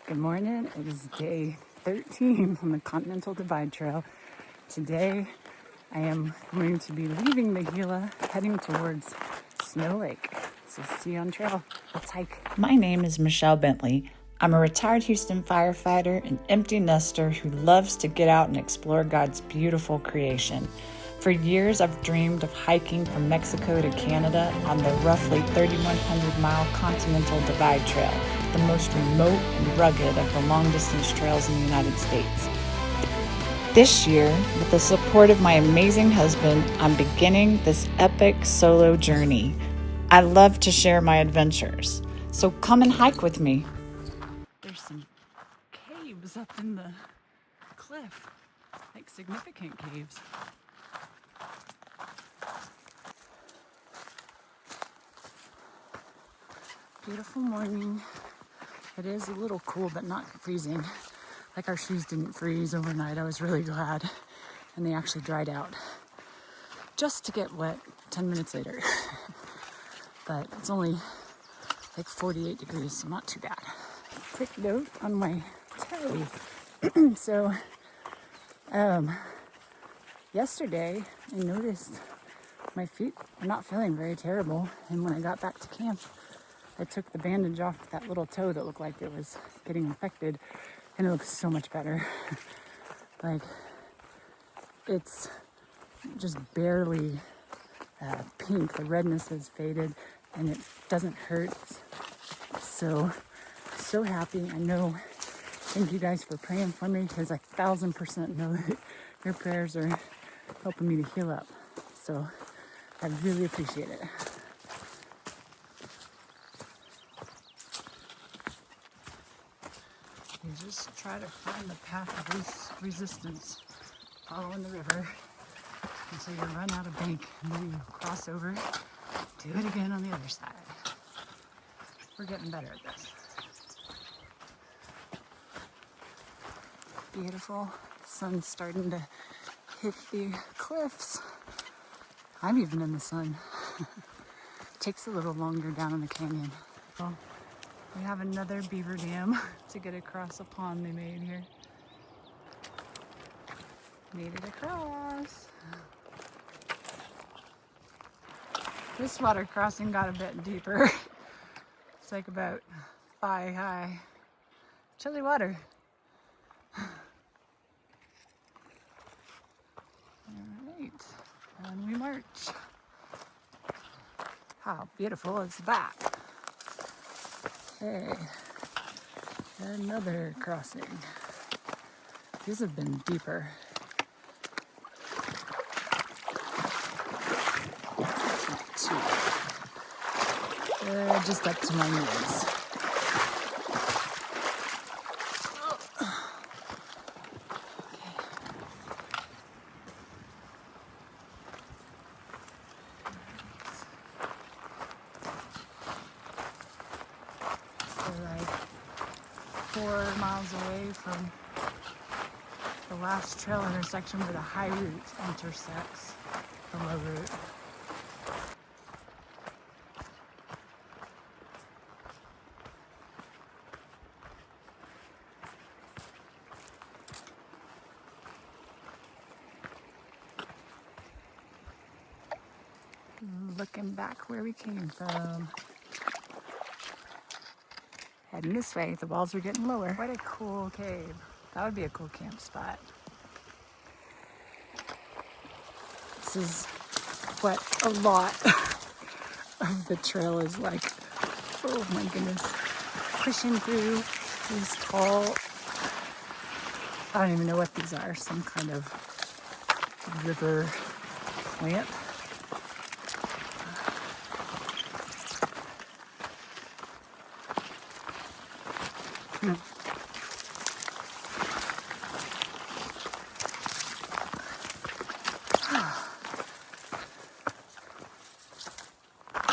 Good morning. It is day 13 on the Continental Divide Trail. Today, I am going to be leaving the Gila, heading towards Snow Lake. So see you on trail. Let's hike. My name is Michelle Bentley. I'm a retired Houston firefighter and empty nester who loves to get out and explore God's beautiful creation. For years, I've dreamed of hiking from Mexico to Canada on the roughly 3,100-mile Continental Divide Trail, the most remote and rugged of the long-distance trails in the United States. This year, with the support of my amazing husband, I'm beginning this epic solo journey. I love to share my adventures, so come and hike with me. There's some caves up in the cliff, like significant caves. Beautiful morning. It is a little cool, but not freezing. Like our shoes didn't freeze overnight. I was really glad. And they actually dried out just to get wet 10 minutes later. But it's only like 48 degrees, so not too bad. Quick note on my toe. So, yesterday I noticed my feet were not feeling very terrible. And when I got back to camp, I took the bandage off that little toe that looked like it was getting infected, and it looks so much better. Like, it's just barely pink. The redness has faded, and it doesn't hurt. So happy. I know. Thank you guys for praying for me, because I 1,000% know that your prayers are helping me to heal up. So I really appreciate it. You just try to find the path of least resistance, following the river until you run out of bank, and then you cross over, do it again on the other side. We're getting better at this. Beautiful. Sun's starting to hit the cliffs. I'm even in the sun. Takes a little longer down in the canyon. Well, we have another beaver dam to get across a pond they made here. Made it across. This water crossing got a bit deeper. It's like about thigh high. Chilly water. Alright, and we march. How beautiful is that? Okay, another crossing. These have been deeper. Just up to my knees. We're like 4 miles away from the last trail intersection where the high route intersects the low route. Looking back where we came from. Heading this way, the walls are getting lower. What a cool cave. That would be a cool camp spot. This is what a lot of the trail is like. Oh my goodness. Pushing through these tall, I don't even know what these are, some kind of river plant.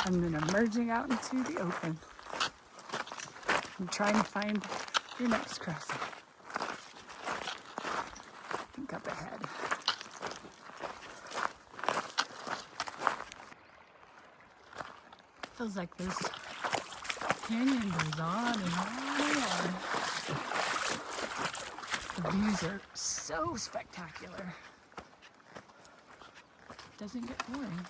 And then emerging out into the open and trying to find your next crossing. I think up ahead. Feels like this canyon goes on and on and on. views are so spectacular. Doesn't get boring.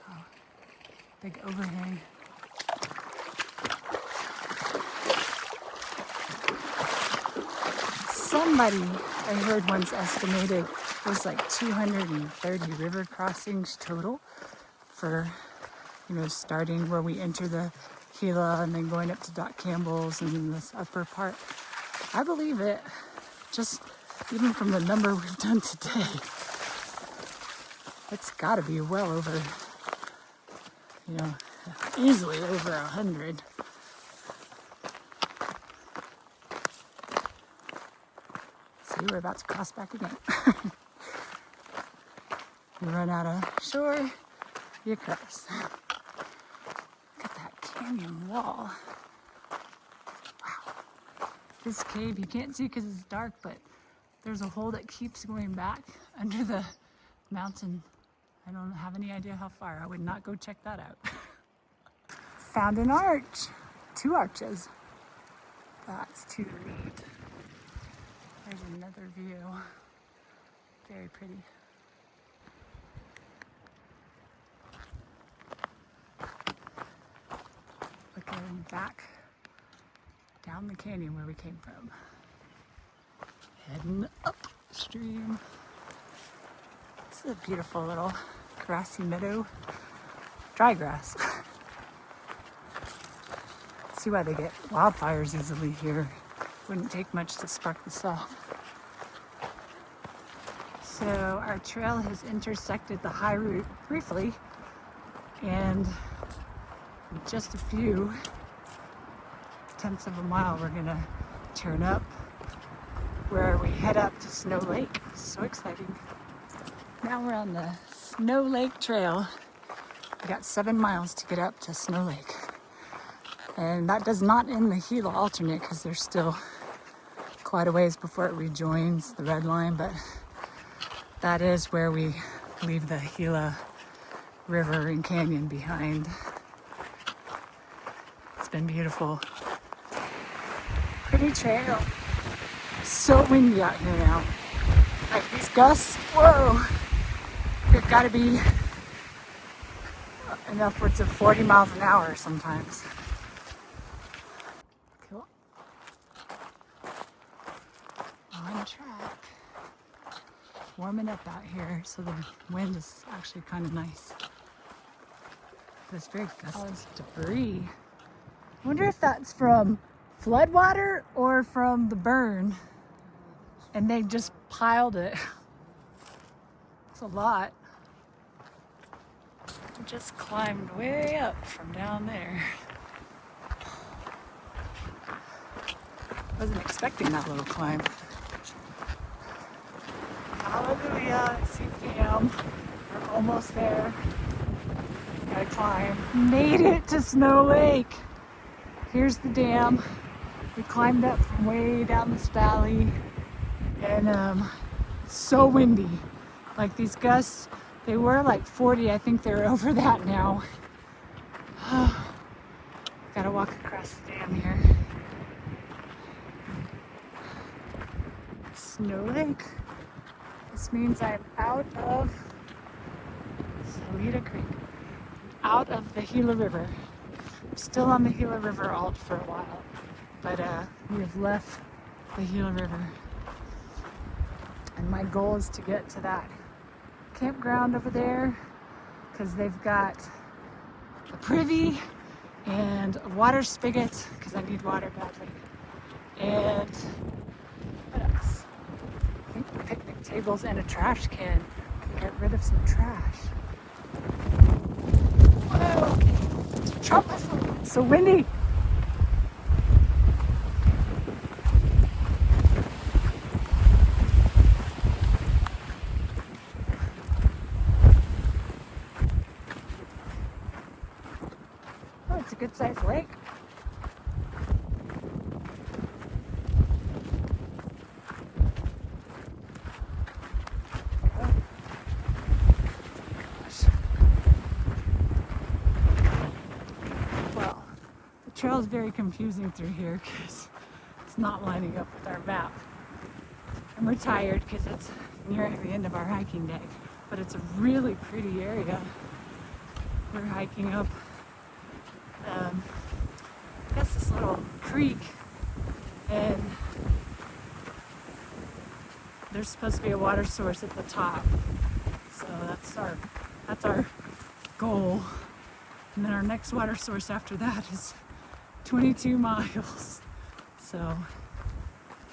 Wow. Big overhang. Somebody I heard once estimated there's like 230 river crossings total for, starting where we enter the Gila and then going up to Doc Campbell's and then this upper part. I believe it, just even from the number we've done today. It's got to be well over, easily over 100. See, we're about to cross back again. You run out of shore, you cross. Look at that canyon wall. Wow. This cave, you can't see because it's dark, but there's a hole that keeps going back under the mountain. I don't have any idea how far. I would not go check that out. Found an arch. 2 arches. That's too neat. There's another view. Very pretty. Looking back down the canyon where we came from. Heading upstream. This is a beautiful little grassy meadow. Dry grass. See why they get wildfires easily here. Wouldn't take much to spark this off. So our trail has intersected the high route briefly, and in just a few tenths of a mile we're gonna turn up where we head up to Snow Lake. So exciting. Now we're on the Snow Lake Trail. We got 7 miles to get up to Snow Lake. And that does not end the Gila alternate because there's still quite a ways before it rejoins the red line, but that is where we leave the Gila River and canyon behind. It's been beautiful. Pretty trail. So windy out here now. Like these gusts, whoa! They've got to be in upwards of 40 miles an hour sometimes. Cool. On track. Warming up out here, so the wind is actually kind of nice. But it's very gusty. All this debris. I wonder if that's from floodwater or from the burn. And they just piled it. It's a lot. We just climbed way up from down there. Wasn't expecting that little climb. Hallelujah, see the dam. We're almost there. Gotta climb. Made it to Snow Lake. Here's the dam. We climbed up from way down this valley. And it's so windy. Like these gusts, they were like 40. I think they're over that now. Gotta walk across the dam here. Snow Lake. This means I'm out of Salida Creek, out of the Gila River. I'm still on the Gila River alt for a while, but we have left the Gila River. And my goal is to get to that campground over there because they've got a privy and a water spigot because I need water badly. And what else? I think picnic tables and a trash can. Get rid of some trash. Whoa! It's so windy. Oh, it's a good sized lake. trail is very confusing through here because it's not lining up with our map. And we're tired because it's nearing the end of our hiking day, but it's a really pretty area. We're hiking up, I guess, this little creek, and there's supposed to be a water source at the top. So that's our goal. And then our next water source after that is 22 miles. So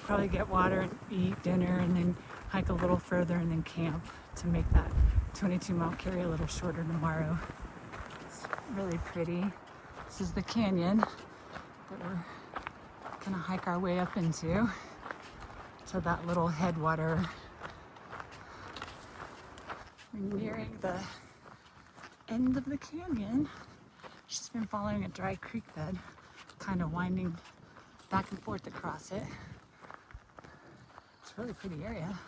probably get water and eat dinner and then hike a little further and then camp to make that 22-mile carry a little shorter tomorrow. It's really pretty. This is the canyon that we're gonna hike our way up into, to that little headwater. We're nearing the end of the canyon. She's been following a dry creek bed, kind of winding back and forth across it. It's a really pretty area.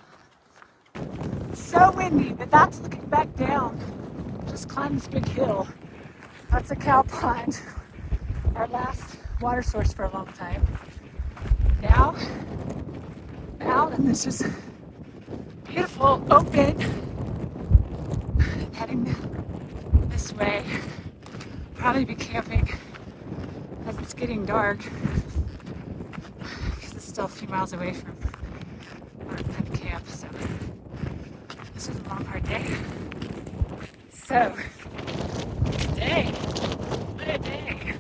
It's so windy, but that's looking back down. Just climbed this big hill. That's a cow pond, our last water source for a long time. Now, out in this just beautiful open, heading this way. Probably be camping as it's getting dark because it's still a few miles away from our camp. So this was a long, hard day. So today, what a day!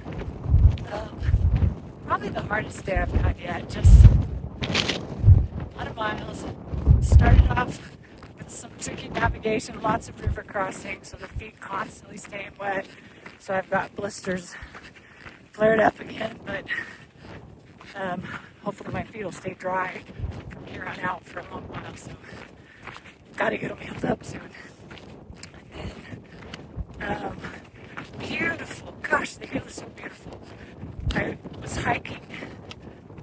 Probably the hardest day I've had yet. Just a lot of miles. Started off with some tricky navigation, lots of river crossing, so the feet constantly staying wet. So I've got blisters flared up again, but hopefully my feet will stay dry from here on out for a long while. So got to get them healed up soon. And then beautiful. Gosh, the hill is so beautiful. I was hiking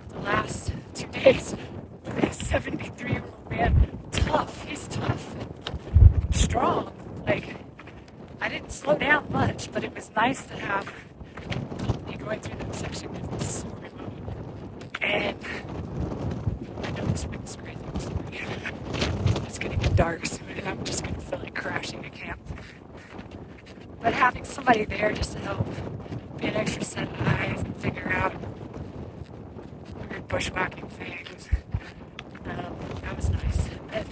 the last 2 days with a 73-year-old man. Tough. He's tough and strong. Like, I didn't slow down much, but it was nice to have company going through that section because it's so remote. And I know this wind's crazy. I'm sorry. It's getting dark soon, and I'm just going to feel like crashing at camp. But having somebody there just to help be an extra set of eyes and figure out weird bushwhacking things, that was nice. And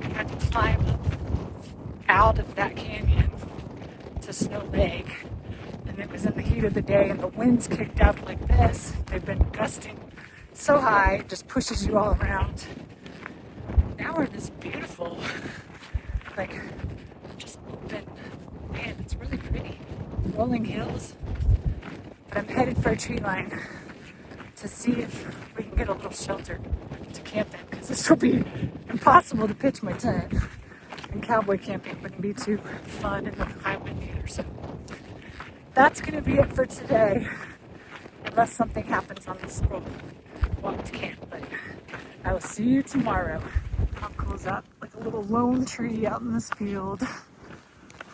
I had to climb up out of that canyon to Snow Lake, and it was in the heat of the day, and the winds kicked up like this. They've been gusting so high, it just pushes you all around. Now we're in this beautiful, like, just open, man, it's really pretty, rolling hills. But I'm headed for a tree line to see if we can get a little shelter to camp in, because this will be impossible to pitch my tent. And cowboy camping wouldn't be too fun in the high wind either. So that's going to be it for today, unless something happens on this little walk to camp. But I will see you tomorrow. How cool is that? Like a little lone tree out in this field.